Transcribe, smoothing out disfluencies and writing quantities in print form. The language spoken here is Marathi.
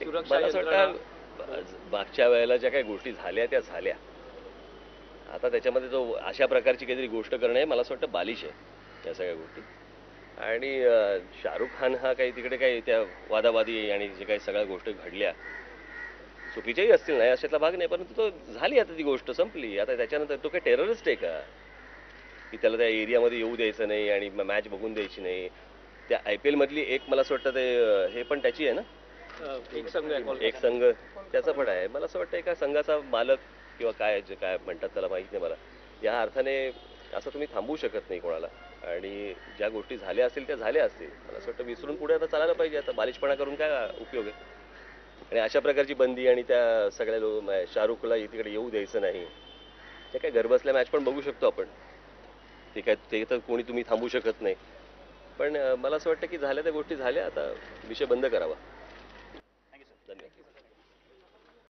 मला असं वाटतं मागच्या वेळेला ज्या काही गोष्टी झाल्या त्या झाल्या. आता त्याच्यामध्ये जो अशा प्रकारची काहीतरी गोष्ट करणं हे मला असं वाटतं बालिश आहे या सगळ्या गोष्टी. आणि शाहरुख खान हा काही तिकडे काही त्या वादावादी आणि जे काही सगळ्या गोष्टी घडल्या चुकीच्याही असतील नाही अशातला भाग नाही, परंतु तो झाली आता ती गोष्ट संपली. आता त्याच्यानंतर तो काही टेररिस्ट आहे का की त्याला त्या एरियामध्ये येऊ द्यायचं नाही आणि मॅच बघून द्यायची नाही. त्या IPL मधली एक मला असं वाटतं ते हे पण त्याची आहे ना, एक संघ त्याचा पण आहे. मला असं वाटतं एका संघाचा मालक किंवा काय जे काय म्हणतात त्याला माहित नाही मला, या अर्थाने असं तुम्ही थांबवू शकत नाही कोणाला. आणि ज्या गोष्टी झाल्या असतील त्या झाल्या असतील. मला असं वाटतं विसरून पुढे आता चालायला पाहिजे. आता बालिशपणा करून काय उपयोग आहे. आणि अशा प्रकारची बंदी आणि त्या सगळ्या शाहरुखला तिकडे येऊ द्यायचं नाही, ते काय घरबसल्या मॅच पण बघू शकतो आपण. ते काय ते तर कोणी तुम्ही थांबवू शकत नाही. पण मला असं वाटतं की झाल्या त्या गोष्टी झाल्या, आता विषय बंद करावा.